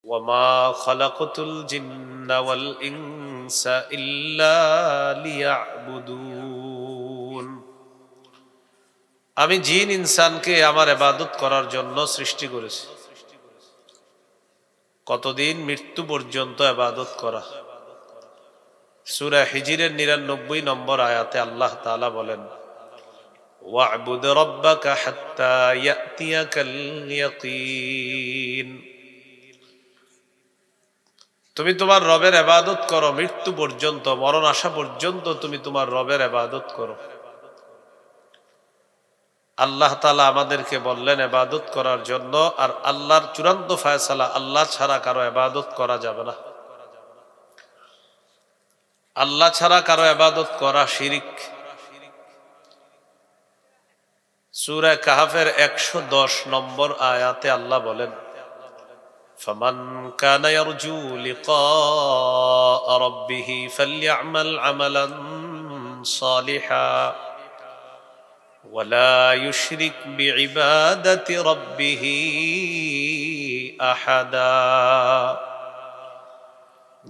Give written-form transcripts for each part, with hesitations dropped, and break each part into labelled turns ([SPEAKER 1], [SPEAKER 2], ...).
[SPEAKER 1] وما خلقت الجن والإنس إلا ليعبدون আমি জিন ইনসানকে আমার ইবাদত করার জন্য সৃষ্টি করেছি। কতদিন? মৃত্যু পর্যন্ত ইবাদত করা। সূরা হিজরের 99 নম্বর আয়াতে আল্লাহ তাআলা বলেন, ওয়া'বুদ রাব্বাকা হাত্তা ইয়াতিয়াকাল ইয়াকিন। তুমি তোমার রবের ইবাদত করো মৃত্যু পর্যন্ত, মরণ আসা পর্যন্ত তুমি তোমার রবের ইবাদত করো। আল্লাহ তাআলা আমাদেরকে বললেন ইবাদত করার জন্য, আর আল্লাহর চূড়ান্ত ফয়সালা আল্লাহ ছাড়া কারো ইবাদত করা যাবে না। আল্লাহ ছাড়া কারো ইবাদত করা শিরিক। সূরা কাহফের 110 নম্বর আয়াতে আল্লাহ বলেন, فمن كان يرجو لقاء ربه فليعمل عملا صالحا ولا يشرك بعبادة ربه أحدا।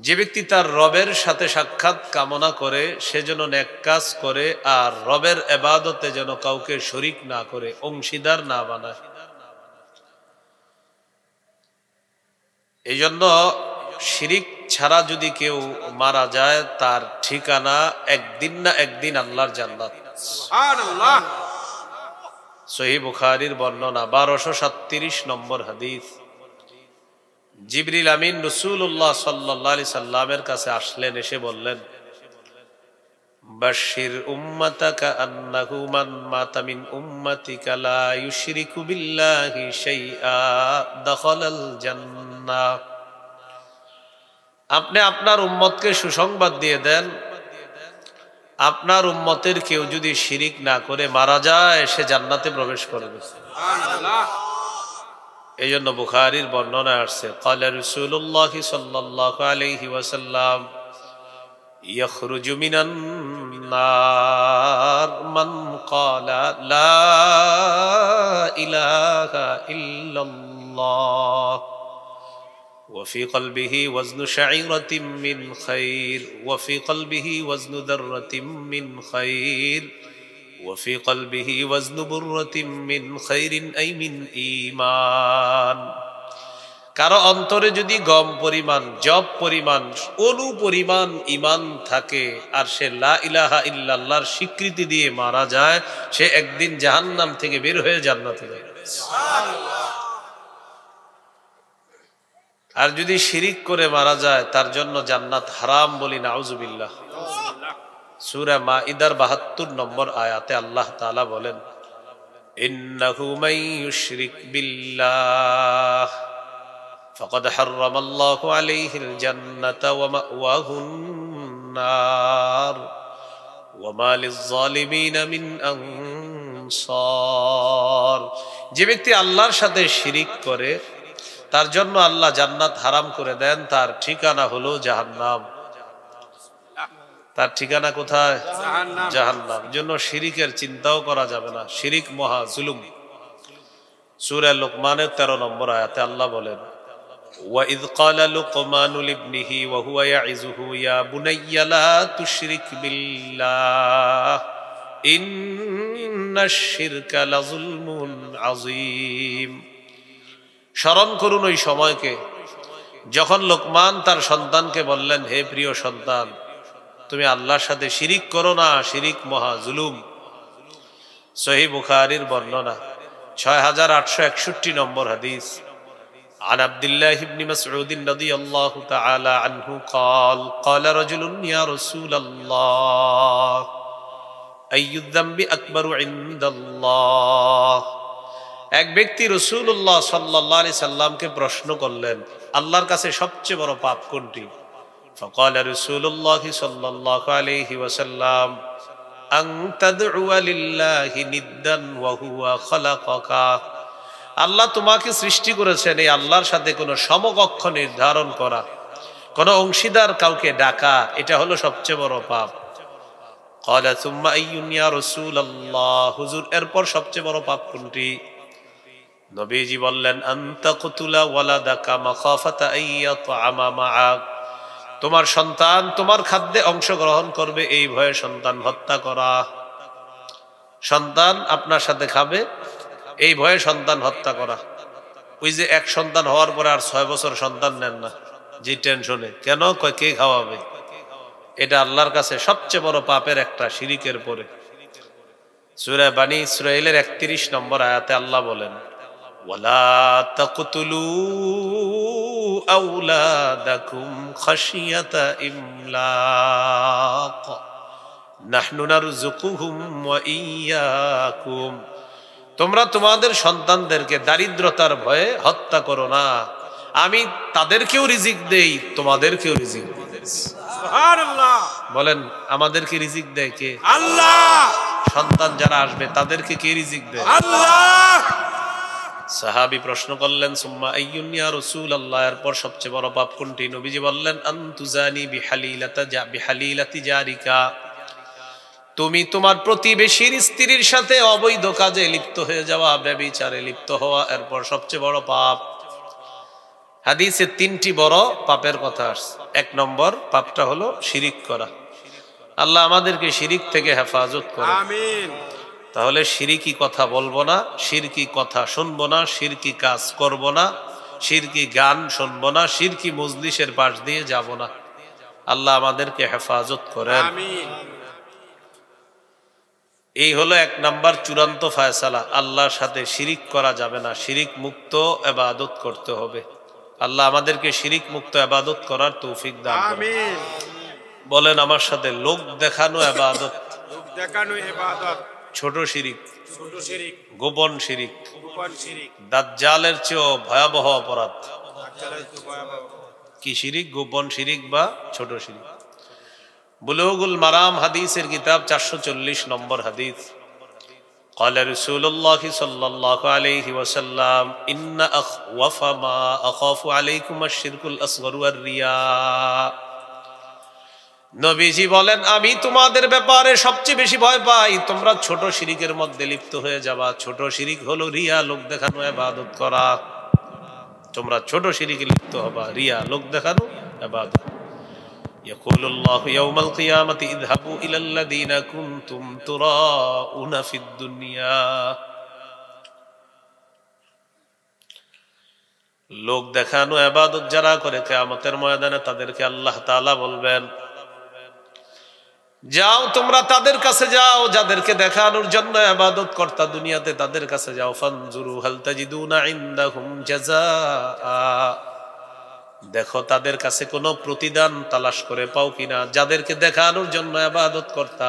[SPEAKER 1] যে ব্যক্তি তার রবের সাথে সাক্ষাৎ কামনা করে সে যেন নেক কাজ করে, আর রবের ইবাদতে যেন কাউকে শরীক না করে, অংশীদার না বানায়। এই জন্য শিরিক ছাড়া যদি কেউ মারা যায় তার ঠিকানা একদিন না একদিন আল্লাহর জান্নাত। সুবহানাল্লাহ। সহিহ বুখারীর বর্ণনা 1237 নম্বর হাদিস। জিবরিল আমিন রাসূলুল্লাহ সাল্লাল্লাহু আলাইহি সাল্লামের কাছে আসলেন, এসে বললেন, বাশশির উম্মাতাকা আন্নাহু মান মাতা মিন উম্মাতিকা লা ইউশরিকু বিল্লাহি শাইআ দাখালাল জান্নাহ। আপনি আপনার উম্মতকে সুসংবাদ দিয়ে দেন, আপনার উম্মতের কেউ যদি শিরিক না করে মারা যায় সে জান্নাতে প্রবেশ করবে। সুবহানাল্লাহ। এই জন্য বুখারীর বর্ণনায় আসছে, ক্বালা রাসূলুল্লাহ সাল্লাল্লাহু আলাইহি ওয়াসাল্লাম, ইয়াখরুজু মিনান নার মান ক্বালা লা ইলাহা ইল্লাল্লাহ ওয়া ফি কলবিহি ওয়াজনু শাঈরাতিন মিন খায়র ওয়া ফি কলবিহি ওয়াজনু দাররাতিন মিন খায়র ওয়া ফি কলবিহি ওয়াজনু বুররাতিন মিন খায়রিন আই মিন ঈমান। কারো অন্তরে যদি গম পরিমাণ, জব পরিমাণ, অনু পরিমাণ ঈমান থাকে আর সে লা ইলাহা ইল্লাল্লাহর স্বীকৃতি দিয়ে মারা যায়, সে একদিন জাহান্নাম থেকে বের হয়ে জান্নাতে যাবে। সুবহানাল্লাহ। আর যদি শিরিক করে মারা যায় তার জন্য জান্নাত হারাম বলি নাউজুবিল্লাহ। সূরা মাইদার 72 নম্বর আয়াতে আল্লাহ তাআলা বলেন, ইন্নাহু মান ইউশরিক বিল্লাহ ফাকাদ হারামাল্লাহু আলাইহিল জান্নাতা ওয়া মাওয়াহুন নার ওয়া মা লিয-যালিমিনা মিন আনসার। যে ব্যক্তি আল্লাহর সাথে শিরিক করে তার জন্য আল্লাহ জান্নাত হারাম করে দেন, তার ঠিকানা হলো জাহান্নাম। তার ঠিকানা কোথায়? জাহান্নাম। জন্য শিরিকের চিন্তাও করা যাবে না, শিরিক মহা জুলুম। সূরা লুকমানের 13 নম্বর আয়াতে আল্লাহ বলেন, ওয়া ইয ক্বালা লুকমানু লিবনিহি ওয়া হুয়া ইয়াইযুহু ইয়া বুনাইয়া লা তুশরিক বিল্লাহ ইন্নাশ শিরকা লাযুলমুন আযীম। স্মরণ করুন ওই সময়কে যখন লোকমান তার সন্তানকে বললেন, হে প্রিয় সন্তান, তুমি আল্লাহর সাথে শিরিক করো না, শিরিক মহা জুলুম। সহিহ বুখারীর বর্ণনা 6861 নম্বর হাদিস। عن عبد الله بن مسعود رضي الله تعالى عنه قال قال رجل يا رسول الله أي الذنب أكبر عند الله। এক ব্যক্তি রাসূলুল্লাহ সাল্লাল্লাহু আলাইহি সাল্লামকে প্রশ্ন করলেন, আল্লাহর কাছে সবচেয়ে বড় পাপ কোনটি? فقال رسول الله صلى الله عليه وسلم أن تدعو لله ندا وهو خلقك। আল্লাহ তোমাকে সৃষ্টি করেছেন, এই আল্লাহর সাথে কোনো সমকক্ষ নির্ধারণ করা, কোনো অংশীদার কাউকে ডাকা, এটা হলো সবচেয়ে বড় পাপ। قال ثم أي يا رسول الله, হুজুর এরপর সবচেয়ে বড় পাপ কোনটি? নবীজি বললেন আনতা কুতুলা ওয়ালাদাকা মাখাফাতা আইয়াতআমা মাআক, তোমার সন্তান তোমার খাদ্যে অংশগ্রহণ করবে এই ভয়ে সন্তান হত্যা করা। সন্তান আপনার সাথে খাবে এই ভয়ে সন্তান হত্যা করা। ওই যে এক সন্তান হওয়ার পরে আর 6 বছর সন্তান নেন না, যে টেনশনে কেন, কয় কে খাওয়াবে। এটা আল্লাহর কাছে সবচেয়ে বড় পাপের একটা, শিরিকের পরে। সূরা বানী ইসরাঈলের 31 নম্বর আয়াতে আল্লাহ বলেন ওয়ালা তাকতুলু আওলাদাকুম খাশিয়াতা ইমলাক নাহনু নারযুকুহুম ওয়া ইয়্যাকুম, তোমরা তোমাদের সন্তানদেরকে দারিদ্রতার ভয়ে হত্যা করো না, আমি তাদেরকেও রিজিক দেই তোমাদেরকেও রিজিক দেই। সুবহানাল্লাহ। বলেন আমাদেরকে রিজিক দেয় কে? আল্লাহ। সন্তান যারা আসবে তাদেরকে কে রিজিক দেয়? আল্লাহ। সাহাবী প্রশ্ন করলেন সুম্মা আইয়ুন ইয়া রাসূলুল্লাহ, এরপর সবচেয়ে বড় পাপ কোনটি? নবীজি বললেন আনতুজানি বিহালিলাতি জারিকা, তুমি তোমার প্রতিবেশীর স্ত্রীর সাথে অবৈধ কাজে লিপ্ত হয়ে যাওয়া, ব্যভিচারে লিপ্ত হওয়া, এরপর সবচেয়ে বড় পাপ। হাদিসে 3টি বড় পাপের কথা আসছে। 1 নম্বর পাপটা হলো শিরিক করা। আল্লাহ আমাদেরকে শিরিক থেকে হেফাজত করে, আমিন। তাহলে শিরকি কথা বলবো না, শিরকি কথা শুনবো না, শিরকি কাজ করব না, শিরকি গান শুনবো না, শিরকি মজলিসের পাশ দিয়ে যাব না। আল্লাহ আমাদেরকে হেফাজত করেন, আমিন। এই হলো 1 নাম্বার চূড়ান্ত ফয়সালা, আল্লাহর সাথে শিরিক করা যাবে না, শিরিক মুক্ত ইবাদত করতে হবে। আল্লাহ আমাদেরকে শিরিক মুক্ত ইবাদত করার তৌফিক দান করুন, আমিন। বলেন আমার সাথে, লোক দেখানো ইবাদত, লোক দেখানো ইবাদত ছোট শিরিক, ছোট শিরিক, গোপন শিরিক, গোপন শিরিক, দাজ্জালের চেয়েও ভয়াবহ অপরাধ। দাজ্জালের চেয়ে ভয়াবহ কি শিরিক? গোপন শিরিক বা ছোট শিরিক। বুলুগুল মারাম হাদিসের কিতাব 440 নম্বর হাদিস, قال رسول الله صلى الله عليه وسلم إن أخوف ما أخاف عليكم الشرك الأصغر والرياء। নবীজি বলেন আমি তোমাদের ব্যাপারে সবচেয়ে বেশি ভয় পাই তোমরা ছোট শিরিকের মধ্যে লিপ্ত হয়ে যাবা। ছোট শিরিক হলো রিয়া, লোক দেখানো ইবাদত করা। তোমরা ছোট শিরিকে লিপ্ত হবা, রিয়া, লোক দেখানো ইবাদত। ইয়াকুলুল্লাহু ইয়াউমাল কিয়ামাতি ইযহাবু ইলাল্লাযীনা কুনতুম তুরাউনা ফিদ দুনিয়া। লোক দেখানো ইবাদত যারা করে কিয়ামতের ময়দানে তাদেরকে আল্লাহ তাআলা বলবেন যাও তোমরা তাদের কাছে যাও যাদেরকে দেখানোর জন্য ইবাদত করতা দুনিয়াতে, তাদের কাছে যাও। ফানজুরু হাল তাজিদুনা ইনদাহুম জাযাআ, দেখো তাদের কাছে কোনো প্রতিদান তালাশ করে পাও কিনা। যাদেরকে দেখানোর জন্য ইবাদত করতা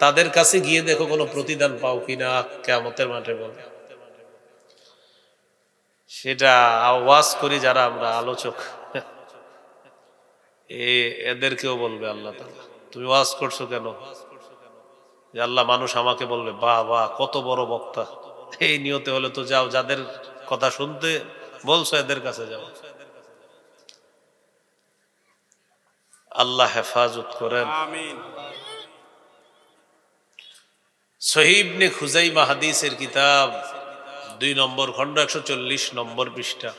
[SPEAKER 1] তাদের কাছে গিয়ে দেখো কোনো প্রতিদান পাও কিনা, কিয়ামতের মাঠে বলবে। সেটা আওয়াজ করি যারা আমরা আলোচক, এদেরকেও বলবে আল্লাহ তাআলা তুমি ওয়াজ করছো কেন? যে আল্লাহ মানুষ আমাকে বলবে বাহ বাহ কত বড় বক্তা। এই নিয়তে হলে তো যাও, যাদের কথা শুনতে বলছো এদের কাছে যাও। আল্লাহ হেফাজত করেন, আমিন। সহিহ ইবনে খুজাইমা হাদিসের কিতাব 2 নম্বর খণ্ড 140 নম্বর পৃষ্ঠা,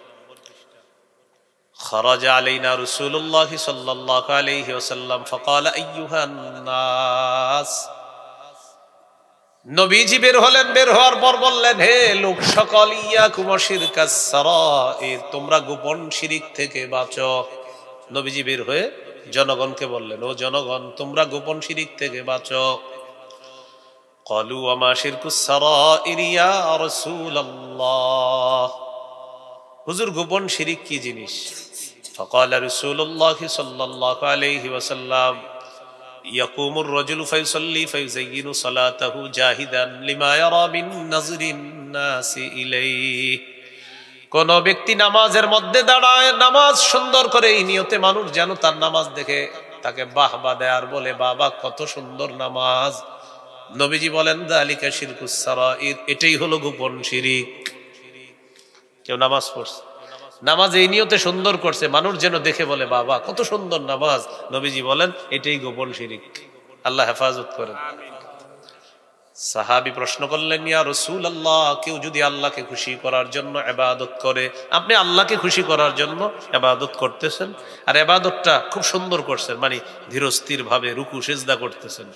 [SPEAKER 1] خرج علينا رسول الله صلى الله عليه وسلم فقال ايها الناس, নবীজি বের হলেন, বের হওয়ার পর বললেন হে লোক সকল, ইয়াকুম শিরকাস সারাইর, তোমরা গোপন শিরিক থেকে বাঁচো। নবীজি বের হয়ে জনগণকে বললেন ও জনগণ তোমরা গোপন শিরিক থেকে বাঁচো। ক্বালু ওয়া মা শিরকুস সারাইর ইয়া রাসূলুল্লাহ, হুজুর গোপন শিরিক কি জিনিস? فقال رسول الله صلى الله عليه وسلم يقوم الرجل فيصلي فيزين صلاته جاهدا لما يرى من نظر الناس إليه, কোন ব্যক্তি নামাজের মধ্যে দাঁড়ায় নামাজ সুন্দর করে এই নিয়তে মানুষ যেন তার নামাজ দেখে তাকে বাহবা দেয় আর বলে বাবা কত সুন্দর নামাজ। নবীজি বলেন যালিকা শিরকুস সারাইর, এটাই হলো গোপন শিরিক। কেউ নামাজ পড়ছে, নামাজ এই নিয়তে সুন্দর করছে মানুষ যেন দেখে বলে বাবা কত সুন্দর নামাজ, নবীজি বলেন এটাই গোপন শিরিক। আল্লাহ হেফাজত করেন। সাহাবী প্রশ্ন করলেন, ইয়া রাসূলুল্লাহ, কেউ যদি আল্লাহকে খুশি করার জন্য ইবাদত করে, আপনি আল্লাহকে খুশি করার জন্য ইবাদত করতেছেন, আর ইবাদতটা খুব সুন্দর করছেন, মানে ধীরস্থির ভাবে রুকু সিজদা করতেছেন,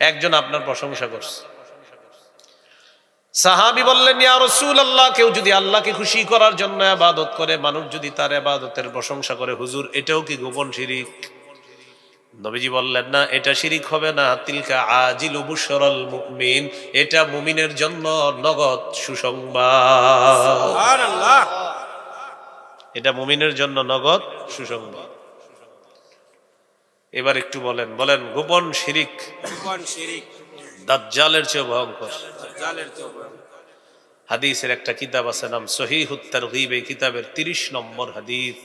[SPEAKER 1] একজন আপনার প্রশংসা করছে। সাহাবী বললেন, ইয়া রাসূলুল্লাহ, কেউ যদি আল্লাহকে খুশি করার জন্য ইবাদত করে, মানুষ যদি তার ইবাদতের প্রশংসা করে, হুজুর এটাও কি গোপন শিরিক? নবীজি বললেন, না, এটা শিরিক হবে না। তিলকা আজিলু বুশরাল মুমিন, এটা মুমিনের জন্য নগদ সুসংবাদ। সুবহানাল্লাহ, এটা মুমিনের জন্য নগদ সুসংবাদ। এবার একটু বলেন গোপন শিরিক, দাজ্জালের চেয়ে ভয়ঙ্কর। হাদিসের একটা কিতাব আছে, নাম সহিহুত তারগীব। এই কিতাবের 30 নম্বর হাদিস,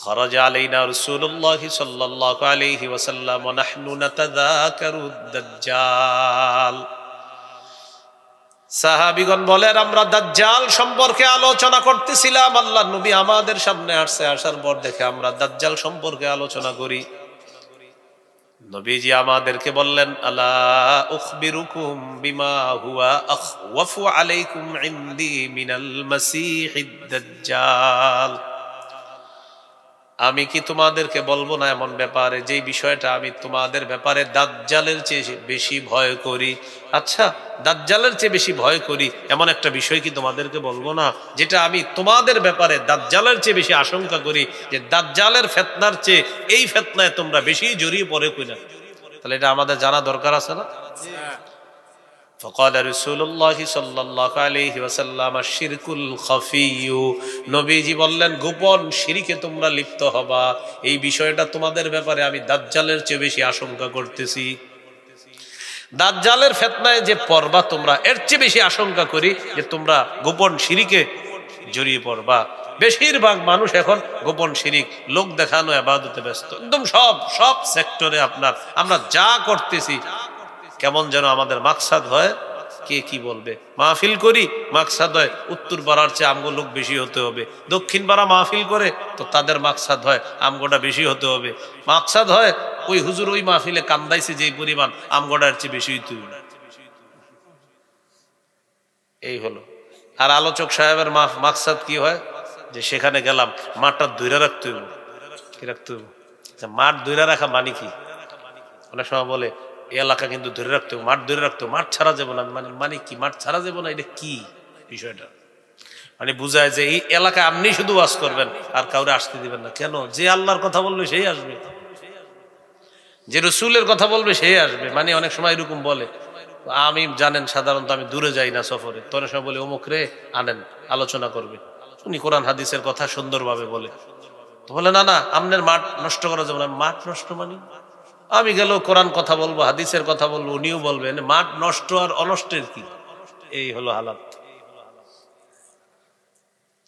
[SPEAKER 1] خرج علينا رسول الله صلى الله عليه وسلم ونحن نتذاكر الدجال। সাহাবীগণ বলেন, আমরা দাজ্জাল সম্পর্কে আলোচনা করতেছিলাম, আল্লাহর নবী আমাদের সামনে আসছে, আসার পর দেখে আমরা দাজ্জাল সম্পর্কে আলোচনা করি। নবীজি আমাদেরকে বললেন, আলা উখবিরুকুম বিমা হুয়া আখওয়াফু আলাইকুম ইনদি মিনাল মাসিহিদ দাজ্জাল। আমি কি তোমাদেরকে বলবো না এমন ব্যাপারে, যেই বিষয়টা আমি তোমাদের ব্যাপারে দাজ্জালের চেয়ে বেশি ভয় করি? আচ্ছা, দাজ্জালের চেয়ে বেশি ভয় করি এমন একটা বিষয় কি তোমাদেরকে বলবো না, যেটা আমি তোমাদের ব্যাপারে দাজ্জালের চেয়ে বেশি আশঙ্কা করি, যে দাজ্জালের ফিতনার চেয়ে এই ফিতনায় তোমরা বেশি জড়িয়ে পড়ে কিনা? তাহলে এটা আমাদের জানা দরকার আছে না? فقال رسول الله صلى الله عليه وسلم الشرك الخفي। নবীজি বললেন, গোপন শিরকে তোমরা লিপ্ত হবা, এই বিষয়টা তোমাদের ব্যাপারে আমি দাজ্জালের চেয়ে বেশি আশঙ্কা করতেছি। দাজ্জালের ফিতনায় যে পড়বা তোমরা, এর চেয়ে বেশি আশঙ্কা করি যে তোমরা গোপন শিরকে জড়িয়ে পড়বা। বেশিরভাগ মানুষ এখন গোপন শিরিক, লোক দেখানো ইবাদতে ব্যস্ত, একদম সব সেক্টরে আমরা যা করতেছি কেমন যেন আমাদের মাকসাদ হয় কে কি বলবে। মাহফিল করি, মাকসাদ হয় উত্তর পাড়ার চেয়ে আমগো লোক বেশি হতে হবে। দক্ষিণ পাড়া মাহফিল করে তো তাদের মাকসাদ হয় আমগোটা বেশি হতে হবে। মাকসাদ হয় ওই হুজুর ওই মাহফিলে কান্দাইছে যে পরিমাণ, আমগোটার চেয়ে বেশি হইতে হবে। এই হলো। আর আলোচক সাহেবের মাকসাদ কি হয়, যে সেখানে গেলাম মাঠটা ধইরা রাখতে হবে। কি রাখতে হবে? মাঠ ধইরা রাখা মানে কি? অনেক সময় বলে এলাকা কিন্তু ধরে রাখতে, মাঠ ধরে রাখতে, মাঠ ছাড়া যাবো না। মানে কি মাঠ ছাড়া যাবো না? এটা কি বিষয়টা? মানে বুঝায় যে এই এলাকায় আপনি শুধু ওয়াজ করবেন আর কাউরে আসতে দিবেন না। কেন? যে আল্লাহর কথা বলবে সেই আসবে, যে রসুলের কথা বলবে সেই আসবে। মানে অনেক সময় এরকম বলে, আমি জানেন সাধারণত আমি দূরে যাই না সফরে, তো অনেক সময় বলে অমুক রে আনেন আলোচনা করবে, উনি কোরআন হাদিসের কথা সুন্দরভাবে বলে। তো বলে না আপনার মাঠ নষ্ট করা যাবে না। মাঠ নষ্ট মানে আমি গেলেও কোরআন কথা বলবো, হাদিসের কথা বলবো, উনিও বলবেন। মাঠ নষ্ট আর অনষ্টের কি? এই হলো হালাত।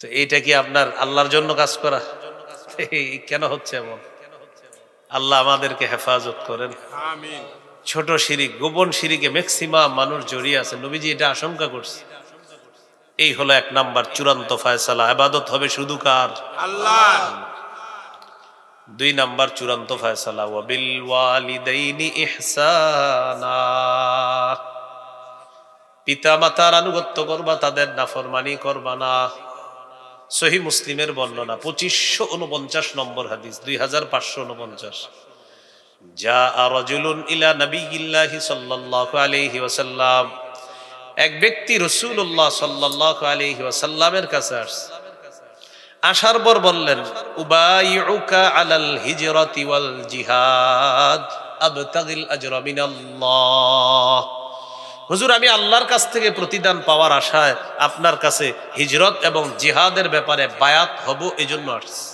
[SPEAKER 1] তো এইটা কি আপনার আল্লাহর জন্য কাজ করা? কেন হচ্ছে এমন? আল্লাহ আমাদেরকে হেফাজত করেন। আমিন। ছোট শিরিক, গোপন শিরিকে ম্যাক্সিমাম মানুষ জড়িয়ে আছে। নবীজি এটা আশঙ্কা করছে। এই হলো 1 নাম্বার চূড়ান্ত ফয়সালা, ইবাদত হবে শুধু কার? আল্লাহ। 2 নাম্বার চূড়ান্ত ফয়সালা, ওয়া বিল ওয়ালিদাইনি ইহসানা। পিতা মাতার আনুগত্য করবা, তাদের নাফরমানি করবা না। সহিহ মুসলিমের বর্ণনা 2549 নম্বর হাদিস, 2549। জাআ রাজুলুন ইলা নবিয়্যিল্লাহি সাল্লাল্লাহু আলাইহি ওয়াসাল্লাম। এক ব্যক্তি রাসূলুল্লাহ সাল্লাল্লাহু আলাইহি ওয়াসাল্লামের কাছে আসছে। আসার পর বললেন, উবাইউকা আলাল হিজরাতি ওয়াল জিহাদ আবতাগিল আজরা মিনাল্লাহ। হুজুর, আমি আল্লাহর কাছ থেকে প্রতিদান পাওয়ার আশায় আপনার কাছে হিজরত এবং জিহাদের ব্যাপারে বায়াত হব, এজন্য আসছি।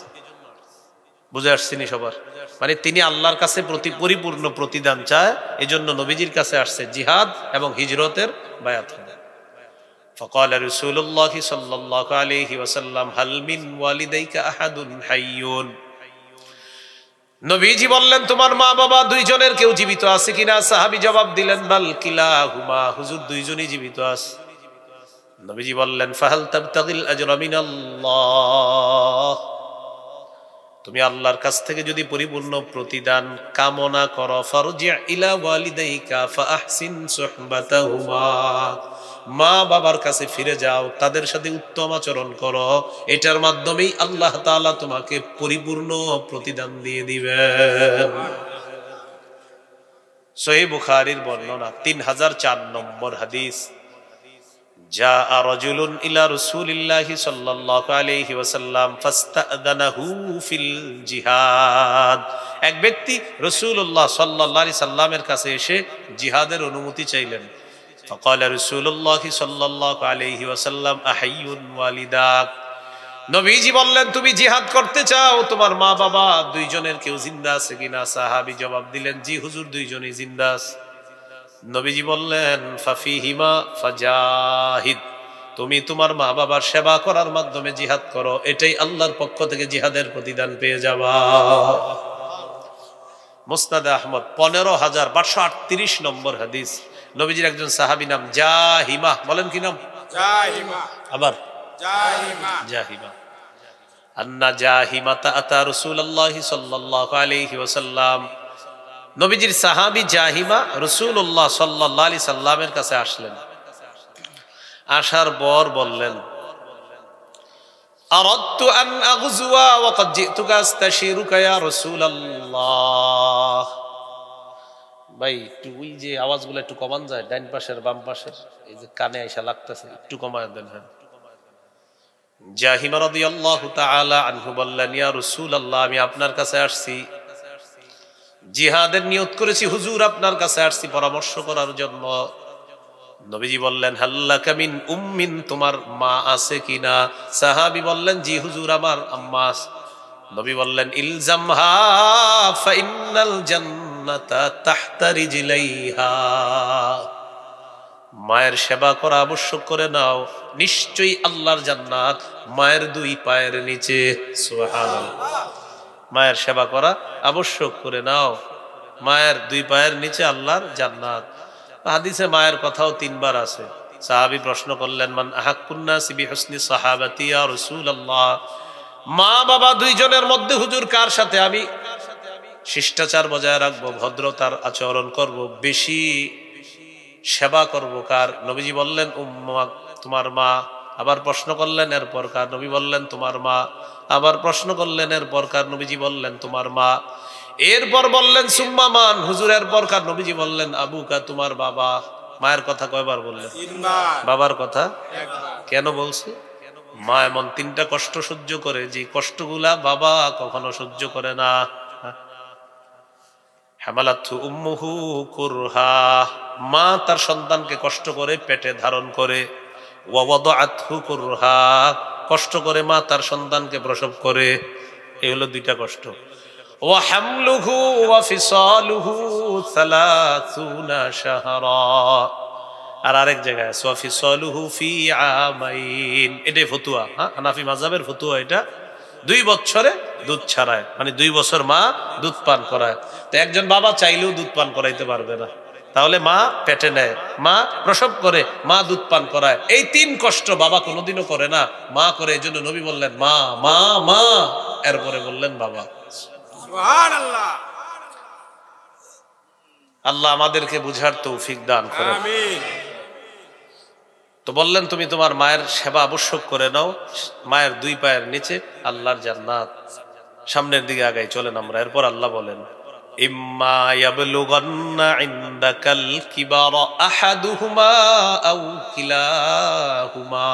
[SPEAKER 1] বুঝে আসছিনি সবার? মানে তিনি আল্লাহর কাছে পরিপূর্ণ প্রতিদান চায়, এজন্য নবীজির কাছে আসছে জিহাদ এবং হিজরতের বায়াত হবে। فقال رسول الله صلى الله عليه وسلم هل من والديك احد حي। নবীজি বললেন, তোমার মা বাবা দুইজনের কেউ জীবিত আছে কিনা? সাহাবী জবাব দিলেন, বাল কিলাহুমা, হুজুর দুইজনই জীবিত আছে। নবীজি বললেন, ফাহাল তাবতাগিল আজরা মিনাল্লাহ, তুমি আল্লাহর কাছ থেকে যদি পরিপূর্ণ প্রতিদান কামনা করো, ফারজি ইলা ওয়ালিদাইকা ফাআহসিন সুহবাতাহুমা, মা বাবার কাছে ফিরে যাও, তাদের সাথে উত্তম আচরণ করো, এটার মাধ্যমেই আল্লাহ তাআলা তোমাকে পরিপূর্ণ প্রতিদান দিয়ে দিবেন। সহিহ বুখারীর বর্ণনা 3004 নম্বর হাদিস। জাআ রাজুলুন ইলা রাসূলিল্লাহি সাল্লাল্লাহু আলাইহি ওয়াসাল্লাম ফাস্তাআযানাহু ফিল জিহাদ। এক ব্যক্তি রাসূলুল্লাহ সাল্লাল্লাহু আলাইহি সাল্লামের কাছে এসে জিহাদের অনুমতি চাইলেন। ফাকালা রাসূলুল্লাহি সাল্লাল্লাহু আলাইহি ওয়াসাল্লাম আহাইয়ুন ওয়ালিদাক, নবীজি বললেন তুমি জিহাদ করতে চাও, তোমার মা বাবা দুইজনের কেউ জিন্দা আছে কিনা? সাহাবী জবাব দিলেন, জি হুজুর, দুইজনই জিন্দা আছে। নবীজি বললেন, ফাফিহিমা ফাজাহিদ, তুমি তোমার মা বাবার সেবা করার মাধ্যমে জিহাদ করো, এটাই আল্লাহর পক্ষ থেকে জিহাদের প্রতিদান পেয়ে যাবা। মুসনাদে আহমদ 15538 নম্বর হাদিস। নবীজির একজন সাহাবী নাম জাহিমা, বলেন কি নাম?
[SPEAKER 2] জাহিমা।
[SPEAKER 1] আবার
[SPEAKER 2] জাহিমা।
[SPEAKER 1] জাহিমা। আন্না জাহিমাতা আতা রাসূলুল্লাহি সাল্লাল্লাহু আলাইহি ওয়াসাল্লাম, নবীজির সাহাবী জাহিমা রাসূলুল্লাহ সাল্লাল্লাহু আলাইহি সাল্লামের কাছে আসলেন। আসার পর বললেন, আরাদতু আন আগযুয়া ওয়া ক্বাদ জিতুকা আস্তাশিরুকা ইয়া রাসূলুল্লাহ। ভাই একটু ওই যে আওয়াজগুলো একটু কমান যায়, ডান পাশের বাম পাশের, এই যে কানে আইসা লাগতেছে, একটু কমায় দেন। হ্যাঁ। জাহিমা রাদিয়াল্লাহু তাআলা আনহু বললেন, ইয়া রাসূলুল্লাহ, আমি আপনার কাছে আসছি, জিহাদের নিয়ত করেছি, হুজুর আপনার কাছে আসছি পরামর্শ করার জন্য। নবীজি বললেন, হাল্লাকা মিন উম্মিন, তোমার মা আছে কিনা? সাহাবী বললেন, জি হুজুর, আমার আম্মা আছে। নবী বললেন, ইলজামহা ফাইন্নাল জান্নাতা তাহতা রিজলাইহা, মায়ের সেবা করা আবশ্যক করে নাও, নিশ্চয়ই আল্লাহর জান্নাত মায়ের দুই পায়ের নিচে। সুবহানাল্লাহ। মায়ের সেবা করা আবশ্যক করে নাও, মায়ের দুই পায়ের নিচে আল্লাহর জান্নাত। হাদিসে মায়ের কথাও 3 বার আছে। সাহাবী প্রশ্ন করলেন, মান আহাক্কুন নাসি বিহুসনি সাহাবাতি ইয়া রাসূলুল্লাহ, মা বাবা দুইজনের মধ্যে হুজুর কার সাথে আমি শিষ্টাচার বজায় রাখবো, ভদ্রতার আচরণ করব, বেশি সেবা করব, কার? নবীজি বললেন, উম্মা, তোমার মা। আবার প্রশ্ন করলেন, এরপর কার? নবী বললেন, তোমার মা। আবার প্রশ্ন করলেন, এরপর কার? নবীজি বললেন, তোমার মা। এরপর বললেন, সুম্মা মান, হুজুর এরপর কার? নবীজি বললেন, আবুকা, তোমার বাবা। মায়ের কথা কয়বার বললেন?
[SPEAKER 2] 3 বার।
[SPEAKER 1] বাবার কথা
[SPEAKER 2] 1 বার।
[SPEAKER 1] কেন বলছে? মা এমন 3টা কষ্ট সহ্য করে যে কষ্টগুলা বাবা কখনো সহ্য করে না। হামালাতহু উম্মুহু কুরহা, মা তার সন্তানকে কষ্ট করে পেটে ধারণ করে। ওয়া ওয়াদাআতহু কুরহা, কষ্ট করে মা তার সন্তানকে প্রসব করে। এই হলো 2টা কষ্ট। ওয়া হামলুহু ওয়া ফিসালুহু 30 শাহরা, আর আরেক জায়গায় ওয়া ফিসালুহু ফি আমাইন। এটাই ফতুয়া, হ্যাঁ, হানাফি মাযহাবের ফতুয়া। এটা 2 বছরে দুধ ছাড়ায়, মানে 2 বছর মা দুধ পান করায়। তো একজন বাবা চাইলেও দুধ পান করাইতে পারবে না, তাহলে মা পেটে নেয়, মা প্রসব করে, মা দুধ পান করায়। এই 3 কষ্ট বাবা কোনোদিনও করে না, মা করে। এই জন্য নবী বললেন, মা মা মা, এরপরে বললেন বাবা।
[SPEAKER 2] সুবহানাল্লাহ।
[SPEAKER 1] আল্লাহ আমাদেরকে বুঝার তৌফিক দান করেন।
[SPEAKER 2] আমিন।
[SPEAKER 1] তো বললেন, তুমি তোমার মায়ের সেবা আবশ্যক করে নাও, মায়ের 2 পায়ের নিচে আল্লাহর জান্নাত। সামনের দিকে আগাই চলেন আমরা। এরপর আল্লাহ বলেন, ইম্মা ইয়াবলুগান্না ইনদাকাল কিবারা আহাদুহুমা আও কিলাহুমা,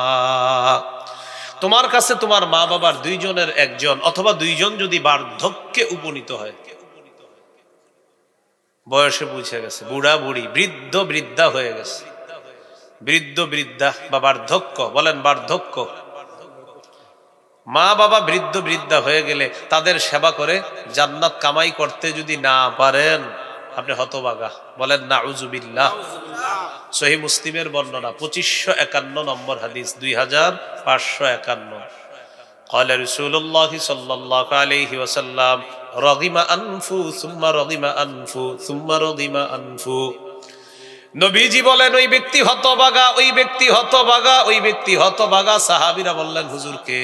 [SPEAKER 1] তোমার কাছে তোমার মা বাবার 2 জনের একজন অথবা 2 জন যদি বার্ধক্যে উপনীত হয়, বয়সে পৌঁছে গেছে, বুড়া বুড়ি, বৃদ্ধ বৃদ্ধা হয়ে গেছে, বৃদ্ধ বৃদ্ধা বা বার্ধক্য, বলেন বার্ধক্য, মা বাবা বৃদ্ধ বৃদ্ধা হয়ে গেলে তাদের সেবা করে জান্নাত কামাই করতে যদি না পারেন, আপনি হতভাগা। বলেন নাউজুবিল্লাহ। সহিহ মুসলিমের বর্ণনা 2551 নম্বর হাদিস, 2551। قال رسول الله صلى الله عليه وسلم رغم أنفو ثم رغم أنفو ثم رغم أنفو, নবীজি বলেন, ওই ব্যক্তি হতভাগা, ওই ব্যক্তি হতভাগা, ওই ব্যক্তি হতভাগা। সাহাবীরা বললেন, হুজুরকে?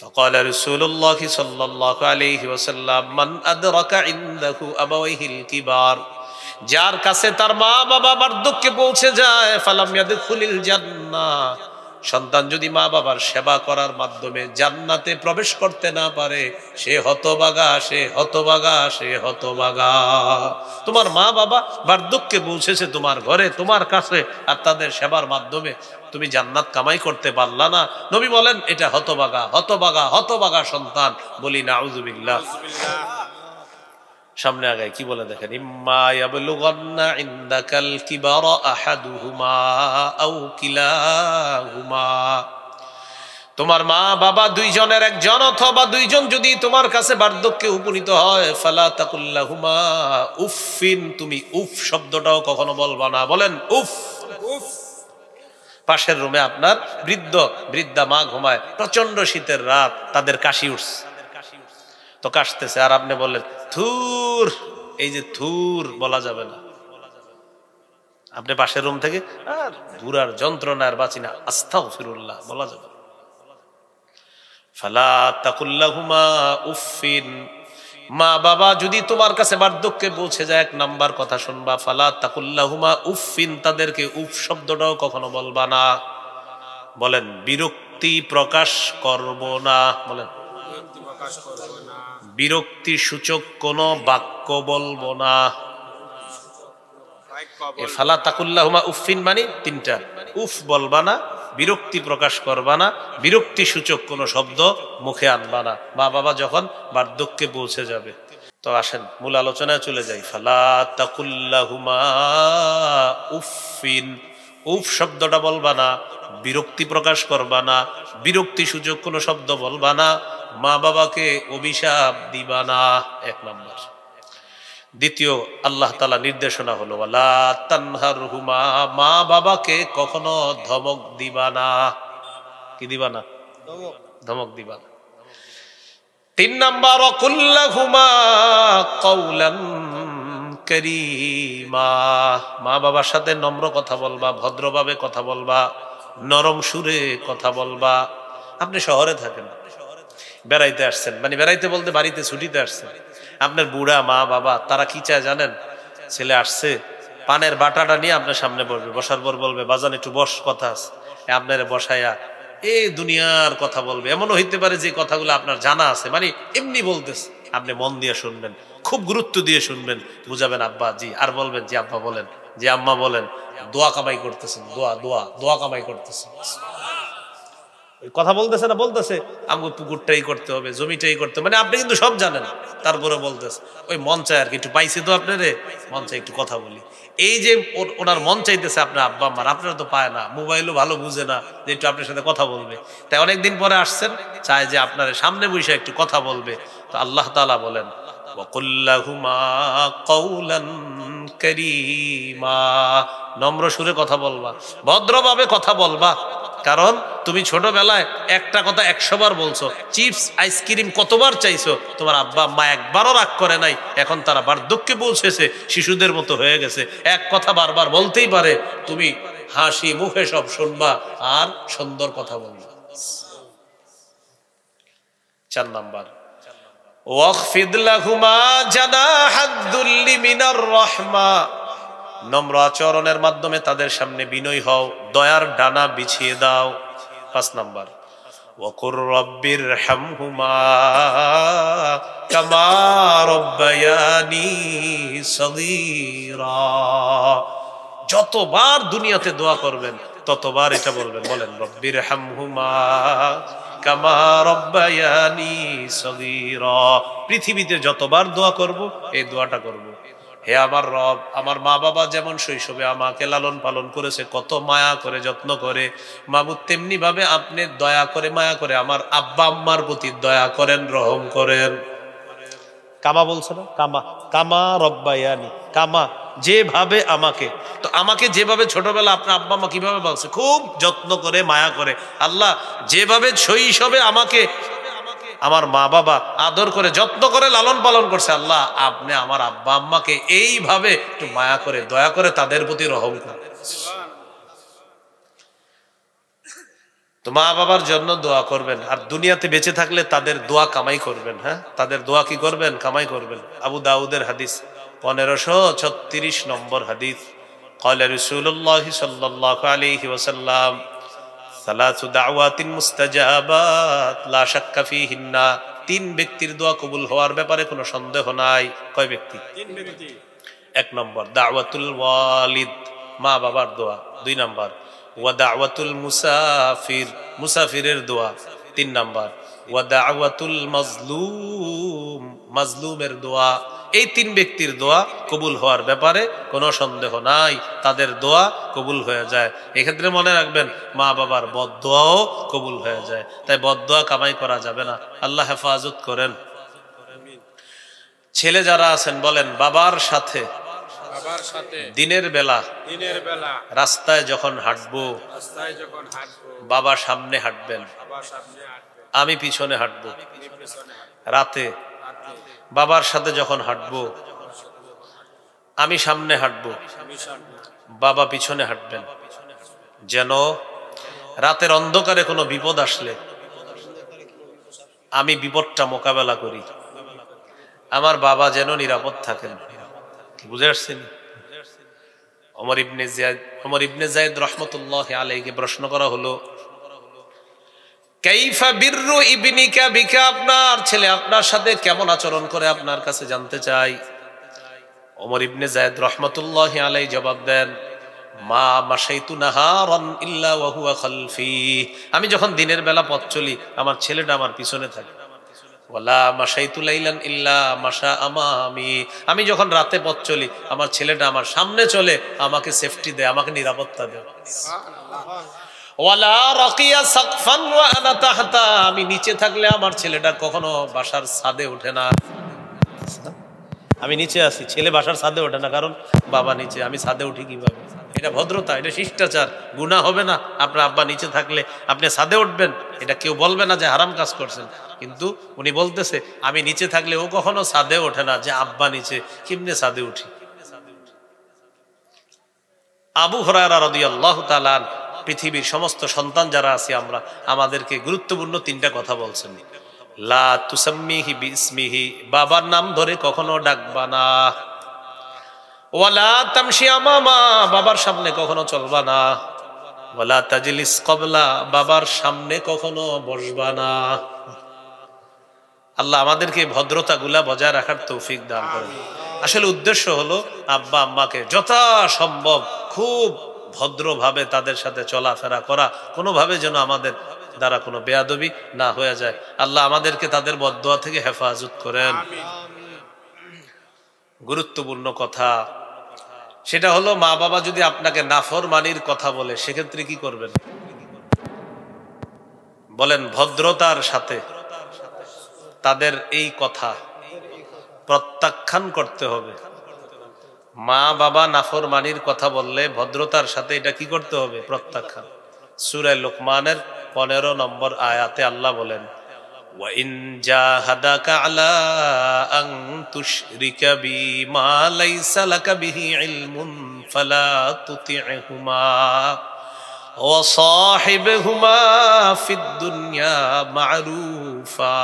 [SPEAKER 1] فقال رسول الله صلى الله عليه وسلم من أدرك عنده أبويه الكبار যার কাছে তার মা বাবা বার্ধক্যে পৌঁছে যায় ফালাম ইয়াদখুলিল জান্নাহ সন্তান যদি মা বাবার সেবা করার মাধ্যমে জান্নাতে প্রবেশ করতে না পারে সে হতভাগা সে হতভাগা সে হতভাগা। তোমার মা বাবা বার্ধক্যে পৌঁছেছে তোমার ঘরে তোমার কাছে আর তাদের সেবার মাধ্যমে তুমি জান্নাত কামাই করতে পারলা না, নবী বলেন এটা হতভাগা হতভাগা হতভাগা সন্তান। বলি নাউযুবিল্লাহ। সামনে আগায় কি বলে দেখেন, ইম্মা ইয়াবলুগান্না ইনদাকাল কিবারা আহাদুহুমা আও কিলাহুমা, তোমার মা বাবা দুইজনের একজন অথবা দুইজন যদি তোমার কাছে বার্ধক্যে উপনীত হয় ফালা তাকুল্লাহুমা উফিন, তুমি উফ শব্দটাও কখনো বলবা না। বলেন উফ।
[SPEAKER 2] উফ।
[SPEAKER 1] পাশের রুমে আপনার বৃদ্ধা মা ঘুমায়, প্রচন্ড শীতের রাত, তাদের কাশি উঠছে, তো কাশতেছে আর আপনি বললেন থুর। এই যে থুর বলা যাবে না, আপনি পাশের রুম থেকে আর বুড়ার যন্ত্রণা আর বাঁচি না আস্তাগফিরুল্লাহ বলা যাবে না। ফালা তাকুল্লাহুমা উফিন, মা বাবা যদি তোমার কাছে বার্ধক্যে পৌঁছে যায় এক নাম্বার কথা শুনবা, ফালা তাকুল্লাহুমা উফিন, তাদেরকে উফ শব্দটাও কখনো বলবা না। বলেন বিরক্তি প্রকাশ করব না। বলেন
[SPEAKER 2] প্রকাশ করব না।
[SPEAKER 1] বিরক্তি সূচক কোনো বাক্য বলবো না। ফালা তাকুল্লাহুমা উফিন মানে তিনটা, উফ বলবা না, বিরক্তি প্রকাশ করবা না, বিরক্তি সূচক কোনো শব্দ মুখে আনবা না মা বাবা যখন বার্ধক্যে পৌঁছে যাবে। তো আসেন মূল আলোচনায় চলে যাই। ফালা তাকুল্লাহুমা উফিন, উফ শব্দটা বলবা না, বিরক্তি প্রকাশ করবা না, বিরক্তি সূচক কোনো শব্দ বলবা না, মা বাবাকে অভিশাপ দিবা না, এক নম্বর। দ্বিতীয় আল্লাহ তাআলা নির্দেশনা হলো ওয়ালা তানহারহুমা, মা বাবাকে কখনো ধমক দিবা না। কি দিবা না? ধমক দিবা না। তিন নাম্বার ওয়াকুল্লাহুমা কাওলান কারীমা, মা বাবার সাথে নম্র কথা বলবা, ভদ্রভাবে কথা বলবা, নরম সুরে কথা বলবা। আপনি শহরে থাকেন, বেড়াইতে আসছেন, মানে বেড়াইতে বলতে বাড়িতে ছুটিতে আসছেন, আপনার বুড়া মা বাবা তারা কি চায় জানেন? ছেলে আসছে, পানের বাটাটা নিয়ে আপনার সামনে বসবে, বসার পর বলবে বাজান একটু বস, কথা আছে, আপনার বসায়া এই দুনিয়ার কথা বলবে। এমনও হইতে পারে যে কথাগুলো আপনার জানা আছে, মানে এমনি বলতেছে, আপনি মন দিয়ে শুনবেন, খুব গুরুত্ব দিয়ে শুনবেন, বুঝাবেন আব্বা জি, আর বলবেন জি আব্বা বলেন, জি আম্মা বলেন, দোয়া কামাই করতেছেন, দোয়া দোয়া দোয়া কামাই করতেছেন। কথা বলতেছে না, বলতেছে আমাকে পুকুরটাই করতে হবে, জমিটাই করতে হবে, মানে আপনি কিন্তু সব জানেন, তারপরে বলতেছে ওই মন চায় আর কি, একটু পাইছে তো আপনারে, মন চাই একটু কথা বলি। এই যে ওনার মন চাইতেছে আপনার আব্বা আম্মার, আপনারা তো পায় না, মোবাইলও ভালো বুঝে না যে একটু আপনার সাথে কথা বলবে, তাই অনেকদিন পরে আসছেন, চায় যে আপনার সামনে বসে একটু কথা বলবে। তো আল্লাহ তাআলা বলেন ওয়াকুল্লাহুমা কাওলান কারীমা, নম্র সুরে কথা বলবা, ভদ্রভাবে কথা বলবা। কারণ তুমি ছোটবেলায় একটা কথা 100 বার বলছো, চিপস আইসক্রিম কতবার চাইছো, তোমার আব্বা আম্মা একবারও রাগ করে নাই। এখন তারা বার্ধক্যে পৌঁছেছে, শিশুদের মতো হয়ে গেছে, এক কথা বারবার বলতেই পারে, তুমি হাসি মুখে সব শুনবা আর সুন্দর কথা বলবা। 4 নাম্বার ওয়াখফিদ লাহুমা জানাহাদ দুল্লি মিনার রাহমা, নম্র আচরণের মাধ্যমে তাদের সামনে বিনয়ী হও, দয়ার ডানা বিছিয়ে দাও। 5 নাম্বার ওয়াকুর রব্বির হামহুমা কামা রব্বায়ানি সগীরা, যতবার দুনিয়াতে দোয়া করবেন ততবার এটা বলবেন, বলেন রব্বির হামহুমা কামা রব্বায়ানি সগীরা। পৃথিবীতে যতবার দোয়া করব এই দোয়াটা করব, হে আমার রব, আমার মা বাবা যেমন শৈশবে আমাকে লালন পালন করেছে, কত মায়া করে যত্ন করে, মাবুদ তেমনি ভাবে আপনি দয়া করে মায়া করে আমার আব্বা আম্মার প্রতি দয়া করেন, রহম করেন। কামা বলছে না, কামা কামা রব্বায়ানি, কামা যেভাবে আমাকে, তো আমাকে যেভাবে ছোটবেলা আপনার আব্বা আম্মা কিভাবে বলছে, খুব যত্ন করে মায়া করে, আল্লাহ যেভাবে শৈশবে আমাকে আমার মা বাবা আদর করে যত্ন করে লালন পালন করছে, আল্লাহ আপনি আমার আব্বা আম্মাকে এইভাবে একটু মায়া করে দয়া করে তাদের প্রতি রহম করেন। তো মা বাবার জন্য দোয়া করবেন, আর দুনিয়াতে বেঁচে থাকলে তাদের দোয়া কামাই করবেন। হ্যাঁ, তাদের দোয়া কি করবেন? কামাই করবেন। আবু দাউদের হাদিস 1536 নম্বর হাদিস, قال رسول الله صلى الله عليه وسلم ثلاث دعوات مستجابات لا شك فيهن। তিন ব্যক্তির দোয়া কবুল হওয়ার ব্যাপারে কোনো সন্দেহ নাই। কয় ব্যক্তি?
[SPEAKER 2] তিন ব্যক্তি।
[SPEAKER 1] এক নম্বর দাওয়াতুল ওয়ালিদ, মা বাবার দোয়া। দুই নম্বর ওয়া দাওয়াতুল মুসাফির, মুসাফিরের দোয়া। তিন নম্বর ওয়া দাওয়াতুল মাজলুম, মাজলুমের দোয়া। এই তিন ব্যক্তির দোয়া কবুল হওয়ার ব্যাপারে কোনো সন্দেহ নাই, তাদের দোয়া কবুল হয়ে যায়। এক্ষেত্রে মনে রাখবেন মা বাবার বদদোয়াও কবুল হয়ে যায়, তাই বদদোয়া কামাই করা যাবে না। আল্লাহ হেফাজত করেন। ছেলে যারা আছেন বলেন, বাবার সাথে দিনের বেলা রাস্তায় যখন হাঁটবো, বাবা সামনে হাঁটবেন, আমি পিছনে হাঁটবো। রাতে বাবার সাথে যখন হাঁটবো, আমি সামনে হাঁটবো, বাবা পিছনে হাঁটবেন, যেন রাতের অন্ধকারে কোনো বিপদ আসলে আমি বিপদটা মোকাবেলা করি, আমার বাবা যেন নিরাপদ থাকেন। বুঝে আসছেন? ওমর ইবনে যায়েদ রাহমাতুল্লাহি আলাইহি প্রশ্ন করা হলো, কাইফা বিররু ইবনিকা বিকা, আপনার ছেলে আপনার সাথে কেমন আচরণ করে আপনার কাছে জানতে চাই। ওমর ইবনে যায়েদ রাহমাতুল্লাহি আলাইহি জবাব দেন, মা মাশাইতু নাহারান ইল্লা ওয়া হুয়া খালফি, আমি যখন দিনের বেলা পথ চলি আমার ছেলেটা আমার পিছনে থাকে। ওয়ালা মাশাইতু লাইলান ইল্লা মাশা আমামি, আমি যখন রাতে পথ চলি আমার ছেলেটা আমার সামনে চলে, আমাকে সেফটি দেয়, আমাকে নিরাপত্তা দেয়। ওয়ালা রাকিয়া সাকফান ওয়া আনা তাহতা, আমি নিচে থাকলে আমার ছেলেটা কখনো বাসার ছাদে ওঠে না। আমি নিচে আছি, ছেলে বাসার ছাদে ওঠে না, কারণ বাবা নিচে, আমি ছাদে উঠি কিভাবে? এটা ভদ্রতা, এটা শিষ্টাচার, গুনাহ হবে না। আপনার আব্বা নিচে থাকলে আপনি ছাদে উঠবেন, এটা কেউ বলবে না যে হারাম কাজ করছেন। কিন্তু উনি বলতেছে আমি নিচে থাকলে ও কখনো ছাদে ওঠে না, যে আব্বা নিচে, কেমনে ছাদে উঠি? আবু হুরায়রা রাদিয়াল্লাহু তাআলা পৃথিবীর সমস্ত সন্তান যারা আছি আমরা, আমাদেরকে গুরুত্বপূর্ণ তিনটা কথা বলছেন। লা তুসাম্মিহি বিসমিহি, বাবার নাম ধরে কখনো ডাকবা না। ওয়ালা তামশি আমামা, বাবার সামনে কখনো চলবা না। ওয়ালা তাজলিস ক্বাবলা, বাবার সামনে কখনো বসবা না। আল্লাহ আমাদেরকে ভদ্রতাগুলা বজায় রাখার তৌফিক দান করেন। আসলে উদ্দেশ্য হলো আব্বা আম্মাকে যথাসম্ভব খুব ভদ্রভাবে তাদের সাথে চলাফেরা করা, কোনোভাবে যেন আমাদের দ্বারা কোনো বেয়াদবি না হয়ে যায়। আল্লাহ আমাদেরকে তাদের বদদোয়া থেকে হেফাজত করেন। গুরুত্বপূর্ণ কথা সেটা হলো, মা বাবা যদি আপনাকে নাফরমানির কথা বলে সেক্ষেত্রে কি করবেন? বলেন, ভদ্রতার সাথে তাদের এই কথা প্রত্যাখ্যান করতে হবে। মা বাবা নাফরমানির কথা বললে ভদ্রতার সাথে এটা কি করতে হবে? প্রত্যাখ্যান। সূরা লুকমানের 15 নম্বর আয়াতে আল্লাহ বলেন, ওয়া ইন জাহাদাকা আলা আন তুশরিকা বিমা লাইসা লাকা বিহি ইলমুন ফালা তুতি'হুমা ওয়া সাহিবহুমা ফিদ দুনিয়া মা'রুফা।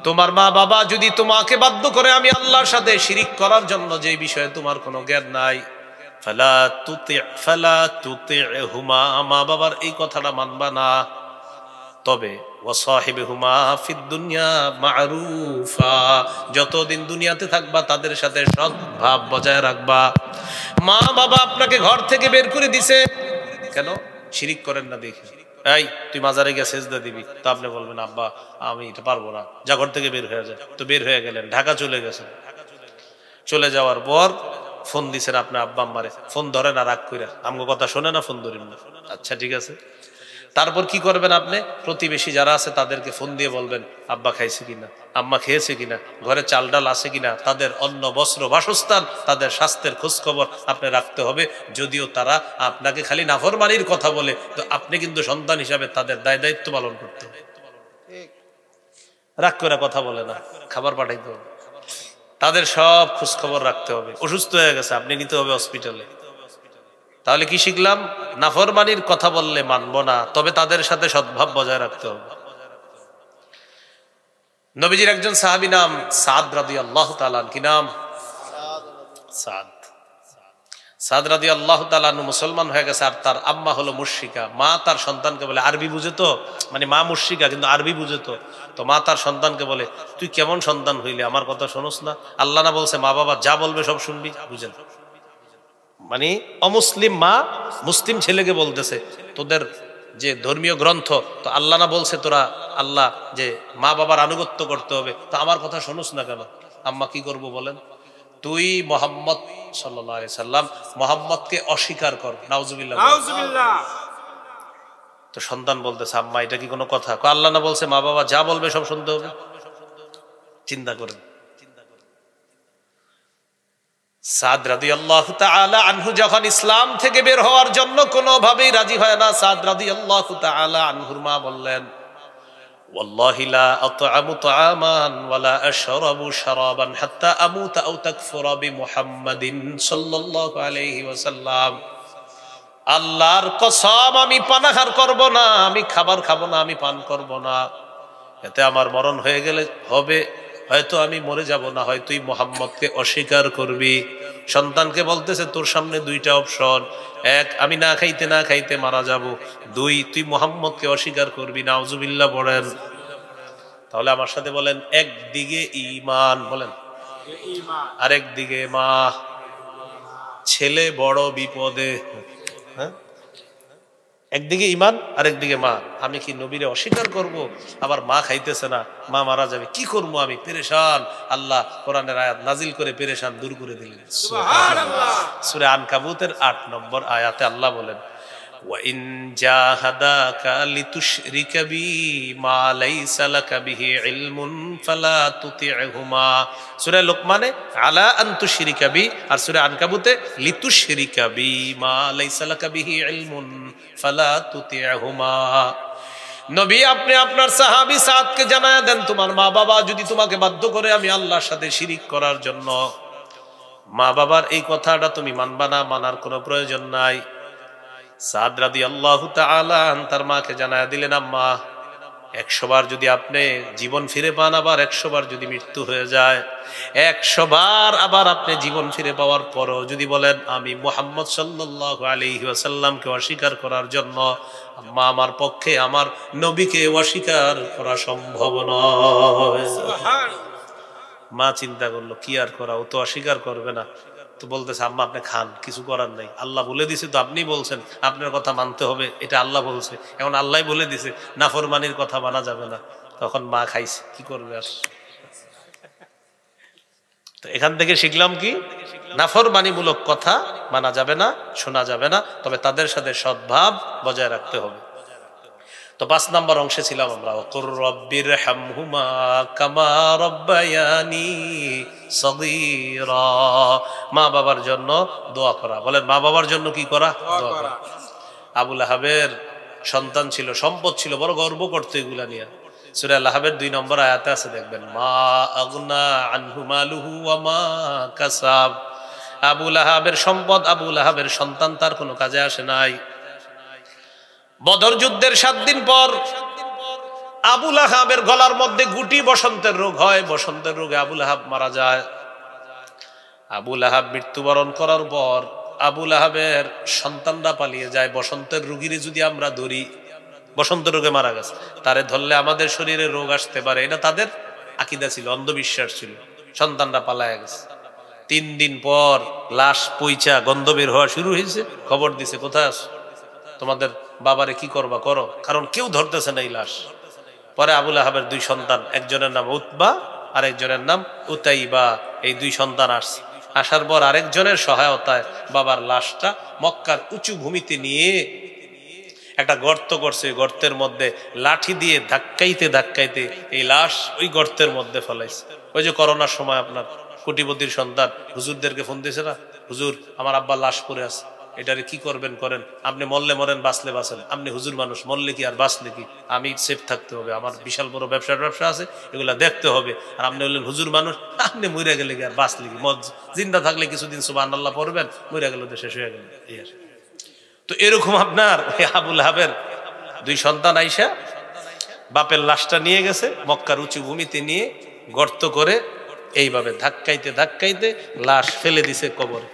[SPEAKER 1] তোমার মা বাবা যদি তোমাকে বাধ্য করে আমি আল্লাহর সাথে শিরিক করার জন্য, যে বিষয়ে তোমার কোনো জ্ঞান নাই, ফালা তুতি'হুমা, মা বাবার এই কথাটা মানবা না। তবে ওয়াসাহিবহুমা ফিদ দুনিয়া মা'রুফা, যতদিন দুনিয়াতে থাকবা তাদের সাথে সদ্ভাব বজায় রাখবা। মা বাবা আপনাকে ঘর থেকে বের করে দিছে, কেন? শিরিক করেন না দেখে। এই তুই মাজারে গিয়ে সেজদা দিবি, তো আপনি বলবেন আব্বা আমি এটা পারবো না, যা ঘর থেকে বের হয়ে যায়। তো বের হয়ে গেলেন, ঢাকা চলে গেছেন। চলে যাওয়ার পর ফোন দিছেন আপনার আব্বা আম্মারে, ফোন ধরে না, রাগ কইরা আমগো কথা শোনে না, ফোন ধরিন না। আচ্ছা ঠিক আছে, তারপর কি করবেন? আপনি প্রতিবেশী যারা আছে তাদেরকে ফোন দিয়ে বলবেন আব্বা খাইছে কিনা, আম্মা খেয়েছে কিনা, ঘরে চাল ডাল আছে কিনা, তাদের অন্ন বস্ত্র বাসস্থান, তাদের স্বাস্থ্যের খোঁজ খবর আপনি রাখতে হবে। যদিও তারা আপনাকে খালি নাফরমানির কথা বলে, তো আপনি কিন্তু সন্তান হিসাবে তাদের দায় দায়িত্ব পালন করতে হবে। রাগ করে কথা বলে না, খাবার পাঠাইতে হবে, তাদের সব খোঁজ খবর রাখতে হবে। অসুস্থ হয়ে গেছে, আপনি নিতে হবে হসপিটালে, তাহলে কি শিখলাম? নাফরমানির কথা বললে মানবো না, তবে তাদের সাথে সদ্ভাব বজায় রাখতে হবে। নবীজির একজন সাহাবী নাম সাদ রাদিয়াল্লাহু তাআলা, কি নাম? সাদ। সাদ রাদিয়াল্লাহু তাআলা মুসলমান হয়ে গেছে, আর তার আম্মা হলো মুশরিকা। মা তার সন্তানকে বলে, আরবি বুঝে তো, মানে মা মুশরিকা কিন্তু আরবি বুঝে তো, তো মা তার সন্তানকে বলে, তুই কেমন সন্তান হইলে, আমার কথা শোনস না? আল্লাহ না বলছে মা বাবা যা বলবে সব শুনবি? বুঝেন, মানে অমুসলিম মা মুসলিম ছেলেকে বলতেছে তোদের যে ধর্মীয় গ্রন্থ, তো আল্লাহ না বলছে তোরা আল্লাহ যে মা বাবার আনুগত্য করতে হবে, তো আমার কথা শোনস না কেন? আম্মা কি করব বলেন? তুই মুহাম্মদ সাল্লাল্লাহু আলাইহি সাল্লাম মুহাম্মদকে অস্বীকার কর, নাউজুবিল্লাহ। তো সন্তান বলতেছে আম্মা এটা কি কোনো কথা? আল্লাহ না বলছে মা বাবা যা বলবে সব শুনতে হবে? চিন্তা করেন। সাদ রাদিয়াল্লাহু তাআলা আনহু যখন ইসলাম থেকে বের হওয়ার জন্য কোনোভাবেই রাজি হয় না, সাদ রাদিয়াল্লাহু তাআলা আনহুর মা বললেন, ওয়াল্লাহি লা আত'আমু তা'আমান ওয়া লা আশরাবু শারাবান হাত্তা আমুতা আও তাকফুরা বিমুহাম্মাদিন সাল্লাল্লাহু আলাইহি ওয়াসাল্লাম। আল্লাহর কসম, আমি পানাহার করব না, আমি খাবার খাবো না, আমি পান করব না, এতে আমার মরণ হয়ে গেলে হবে, হয়তো আমি মরে যাব, না হয় তুই মুহাম্মদকে অস্বীকার করবি। সন্তানকে বলতেছে তোর সামনে দুইটা অপশন, এক আমি না খাইতে মারা যাব, দুই তুই মুহাম্মদকে অস্বীকার করবি। নাউজুবিল্লাহ পড়েন। তাহলে আমার সাথে বলেন, একদিকে ঈমান বলেন, আরেক দিকে মা। ছেলে বড় বিপদে। হ্যাঁ, একদিকে ঈমান আরেকদিকে মা। আমি কি নবীরে অস্বীকার করব? আবার মা খাইতেছে না, মা মারা যাবে, কি করবো আমি? পেরেশান। আল্লাহ কোরআনের আয়াত নাজিল করে পেরেশান দূর করে দিলেন। সুবহানাল্লাহ। সূরা আনকাবুতের ৮ নম্বর আয়াতে আল্লাহ বলেন, ওয়া ইন জাহাদাকা লিতুশরিকা বি মা লাইসা লাকা বিহি ইলমুন ফালা তুতি'হুমা। সূরা লোকমানে আলা আন তুশরিকা বি, আর সূরা আনকাবুতে লিতুশরিকা বি মা লাইসা লাকা বিহি ইলমুন ফালা তুতি'হুমা। নবী আপনি আপনার সাহাবী সাদকে জানায়া দেন, তোমার মা বাবা যদি তোমাকে বাধ্য করে আমি আল্লাহর সাথে শিরিক করার জন্য, মা বাবার এই কথাটা তুমি মানবা না, মানার কোনো প্রয়োজন নাই। সাদ রাদিয়াল্লাহু তাআলা তার মাকে জানায়া দিলেন, আম্মা 100 বার যদি আপনি জীবন ফিরে পান, আবার 100 বার যদি মৃত্যু হয়ে যায়, 100 বার আবার আপনি জীবন ফিরে পাওয়ার পরও যদি বলেন আমি মুহাম্মদ সাল্লাল্লাহু আলাইহি ওয়াসাল্লামকে অস্বীকার করার জন্য, আম্মা আমার পক্ষে আমার নবীকে অস্বীকার করা সম্ভব নয়। মা চিন্তা করলো কি আর করা, ও তো অস্বীকার করবে না। তো বলতেছে আম্মা আপনি খান, কিছু করার নাই, আল্লাহ বলে দিছে, তো আপনি বলছেন আপনার কথা মানতে হবে, এটা আল্লাহ বলছে, এখন আল্লাহ বলে দিছে নাফরমানির কথা মানা যাবে না। তখন মা খাইছে, কি করবে আর। তো এখান থেকে শিখলাম কি, নাফরমানিমূলক কথা মানা যাবে না, শোনা যাবে না, তবে তাদের সাথে সদ্ভাব বজায় রাখতে হবে। তো 5 নম্বর অংশে ছিলাম আমরা, ওয়াকুর রব্বির হামহুমা কামা রব্বায়ানি সগীরা। মা বাবার জন্য দোয়া করা। বলেন মা বাবার জন্য কি করা? দোয়া করা। আবু লাহাবের সন্তান ছিল, সম্পদ ছিল, বড় গর্ব করতে এগুলা নিয়ে। সূরা লাহাবের 2 নম্বর আয়াতে আছে, দেখবেন, মা আগনা আনহু মালুহু ওয়া মা কাসাব। আবু লাহাবের সম্পদ, আবু লাহাবের সন্তান তার কোনো কাজে আসে নাই। বদর যুদ্ধের 7 দিন পর আবু লাহাবের গলার মধ্যে গুটি বসন্তের রোগ হয়, বসন্তের রোগে আবু লাহাব মারা যায়। আবু লাহাব মৃত্যুবরণ করার পর আবু লাহাবের সন্তানরা পালিয়ে যায়। বসন্তের রোগীরে যদি আমরা ধরি, বসন্ত রোগে মারা গেছে, তারে ধরলে আমাদের শরীরে রোগ আসতে পারে, এটা তাদের আকীদা ছিল, অন্ধবিশ্বাস ছিল। সন্তানরা পালায় গেছে। 3 দিন পর লাশ পইচা গন্ধ বের হওয়া শুরু হয়েছে। খবর দিছে, কোথায় আছো? তোমাদের বাবারে কি করবা করো, কারণ কেউ ধরতেছে না এই লাশ। পরে আবু লাহাবের 2 সন্তান, একজনের নাম উতবা আর একজনের নাম উতাইবা, এই 2 সন্তান আসছে। আসার পর আরেকজনের সহায়তায় বাবার লাশটা মক্কার উঁচু ভূমিতে নিয়ে একটা গর্ত করছে। গর্তের মধ্যে লাঠি দিয়ে ধাক্কাইতে ধাক্কাইতে এই লাশ ওই গর্তের মধ্যে ফেলাইছে। ওই যে করোনার সময় আপনার কোটিপতির সন্তান হুজুরদেরকে ফোন দিয়েছে না, হুজুর আমার আব্বা লাশ পড়ে আছে, এটারে কি করবেন করেন, আপনি মরলে মরেন, বাঁচলে বাঁচেন, আপনি হুজুর মানুষ, মরলে কি আর বাঁচলে কি, আমি সেফ থাকতে হবে, আমার বিশাল বড় ব্যবসা আছে, এগুলা দেখতে হবে। আর আপনি বললেন হুজুর মানুষ, আপনি মরে গেলে কি আর বাঁচলে কি, জিন্দা থাকলে কিছুদিন সুবহানাল্লাহ পড়বেন, মরে গেলে তো শেষ হয়ে গেল। তো এরকম আপনার ওই আবুল আহাবের 2 সন্তান আইসা বাপের লাশটা নিয়ে গেছে, মক্কার উঁচু ভূমিতে নিয়ে গর্ত করে এইভাবে ধাক্কাইতে ধাক্কাইতে লাশ ফেলে দিছে কবরে,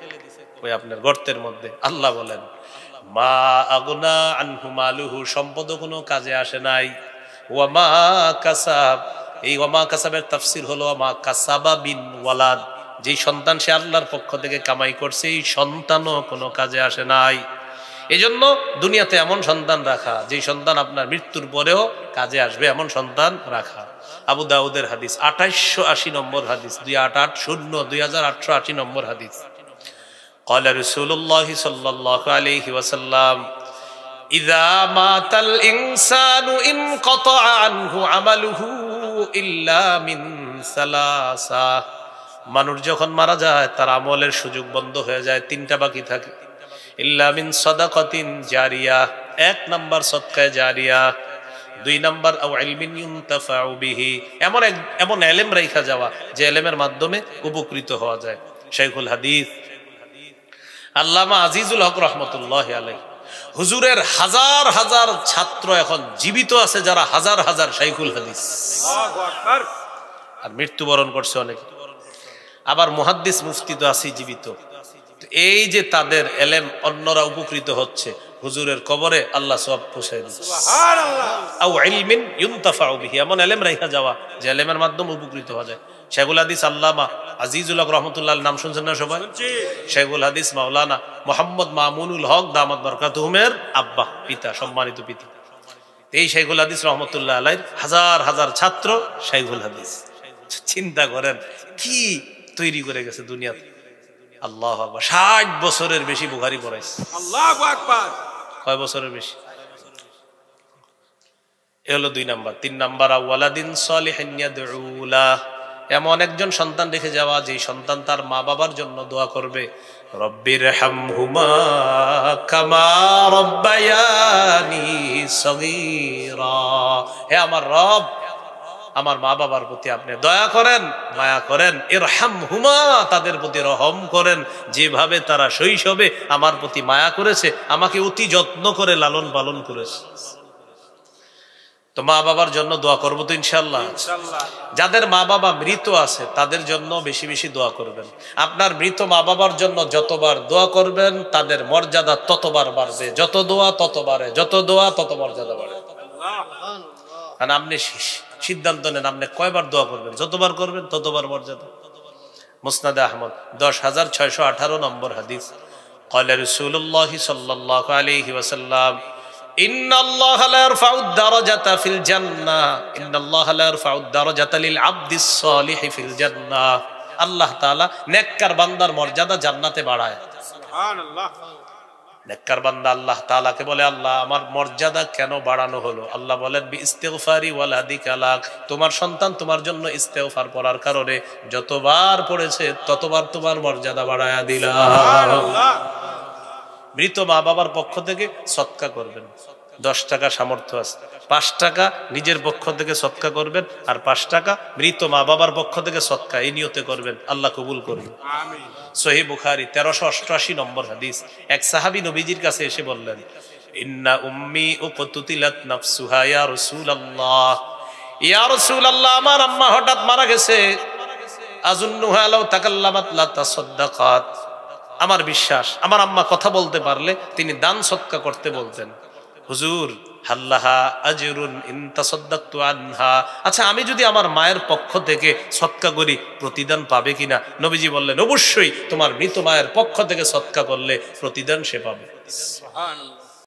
[SPEAKER 1] ওই আপনার গর্তের মধ্যে। আল্লাহ বলেন মা আগনা আনহু মালুহু, সম্পদ কোনো কাজে আসে নাই। ওয়ামা কাসাব, এই ওয়ামা কাসাবের তাফসীর হলো ওয়ামা কাসাবা বিন ওয়ালাদ, যেই সন্তান সে আল্লাহর পক্ষ থেকে কামাই করছে এই সন্তানও কোনো কাজে আসে নাই। এজন্য দুনিয়াতে এমন সন্তান রাখা যেই সন্তান আপনার মৃত্যুর পরেও কাজে আসবে, এমন সন্তান রাখা। আবু দাউদের হাদিস 2880 নম্বর হাদিস, 2880 নম্বর হাদিস। قال رسول الله صلى الله عليه وسلم إذا مات الإنسان انقطع عنه عمله إلا من ثلاثة, মানুষ যখন মারা যায় তার আমলের সুযোগ বন্ধ হয়ে যায়, 3টা বাকি থাকে। ইল্লা মিন সাদাকাতিন জারিয়া, 1 নাম্বার সদকায়ে জারিয়া, 2 নাম্বার আও ইলমিন ইউনতাফাউ বিহি, এমন ইলম রাখা যাওয়া যে ইলমের মাধ্যমে উপকৃত হওয়া যায়। শাইখুল হাদিস আল্লামা আজিজুল হক রহমতুল্লাহ আলাইহি, হুজুরের হাজার হাজার ছাত্র এখন জীবিত আছে যারা হাজার হাজার শাইখুল হাদিস, আর মৃত্যুবরণ করছে অনেক। আবার মুহাদ্দিস মুফতি তো আছে জীবিত। এই যে তাদের এলেম অন্যরা উপকৃত হচ্ছে, হুজুরের কবরে আল্লাহ সওয়াব পৌঁছায় দিচ্ছে। সুবহানাল্লাহ। আও ইলমিন ইউনতাফাউ বিহি, এমন ইলম রাখা যাওয়া যে ইলমের মাধ্যমে উপকৃত হওয়া যায়। শাইখুল হাদিস আল্লামা আজিজুল হক রহমতুল্লাহ নাম শুনছেন না সবাই? শাইখুল হাদিস মাওলানা মুহাম্মদ মামুনুল হক দামাত বরকাতুহুমের আব্বা, পিতা, সম্মানিত পিতা। এই শাইখুল হাদিস রহমতুল্লাহ আলাইহির হাজার হাজার ছাত্র শাইখুল হাদিস। চিন্তা করেন কি তৈরি করে গেছে দুনিয়াতে। আল্লাহু আকবার, 60 বছরের বেশি বুখারী পড়াইছে।
[SPEAKER 2] আল্লাহু আকবার।
[SPEAKER 1] কয় বছরের বেশি? এ হলো 2 নাম্বার। 3 নাম্বার ওয়ালাদিন সালিহিন ইয়াদউ লাহ, এমন একজন সন্তান রেখে যাওয়া যেই সন্তান তার মা বাবার জন্য দোয়া করবে, রব্বির হামহুমা কামা রব্বায়ানি সগীরা, হে আমার রব, আমার মা বাবার প্রতি আপনি দয়া করেন, মায়া করেন। ইরহামহুমা, তাদের প্রতি রহম করেন, যেভাবে তারা শৈশবে আমার প্রতি মায়া করেছে, আমাকে অতি যত্ন করে লালন পালন করেছে। তো মা বাবার জন্য দোয়া করবো তো ইনশাল্লাহ। যাদের মা বাবা মৃত আছে তাদের জন্য বেশি বেশি দোয়া করবেন। আপনার মৃত মা বাবার জন্য যতবার দোয়া করবেন তাদের মর্যাদা ততবার বাড়বে, যত দোয়া তত বাড়ে, যত দোয়া তত মর্যাদা বাড়ে। আর আপনি সিদ্ধান্ত নেন আপনি কয়বার দোয়া করবেন, যতবার করবেন ততবার মর্যাদা। মুসনাদে আহমদ 10618 নম্বর হাদিস। قال رسول الله صلى الله عليه وسلم إن الله لا يرفع الدرجة في الجنة إن الله لا يرفع الدرجة للعبد الصالح في الجنة, আল্লাহ তাআলা নেককার বান্দার মর্যাদা জান্নাতে বাড়ায়। সুবহানাল্লাহ। নেককার বান্দা আল্লাহ তাআলাকে বলে, আল্লাহ আমার মর্যাদা কেন বাড়ানো হলো? আল্লাহ বলেন বি ইস্তিগফারি ওয়ালাদিকা লাক, তোমার সন্তান তোমার জন্য ইস্তিগফার করার কারণে যতবার পড়েছে ততবার তোমার মর্যাদা বাড়ায়া দিলাম। সুবহানাল্লাহ। মৃত মা বাবার পক্ষ থেকে সদকা করবেন। 10 টাকা সামর্থ্য আছে, 5 টাকা নিজের পক্ষ থেকে সদকা করবেন, আর 5 টাকা মৃত মা বাবার পক্ষ থেকে সদকা, এই নিয়তে করবেন, আল্লাহ কবুল করবেন। আমিন। সহিহ বুখারী 1388 নম্বর হাদিস। এক সাহাবী নবীজির কাছে এসে বললেন, ইন্না উম্মি উকতুতিলাত নাফসুহা ইয়া রাসূলুল্লাহ, ইয়া রাসূলুল্লাহ আমার আম্মা হঠাৎ মারা গেছে, আযুন্নুহা লাউ তাকাল্লামাত লা তাসাদ্দাকাত, আমার বিশ্বাস আমার আম্মা কথা বলতে পারলে তিনি দান সদকা করতে বলতেন। হুজুর হাল্লাহা আজরুন ইন তাসাদ্দাকতু আনহা, আচ্ছা আমি যদি আমার মায়ের পক্ষ থেকে সদকা করি প্রতিদান পাবে কিনা? নবীজি বললেন অবশ্যই, তোমার মৃত মায়ের পক্ষ থেকে সদকা করলে প্রতিদান সে পাবে। সুবহানাল্লাহ।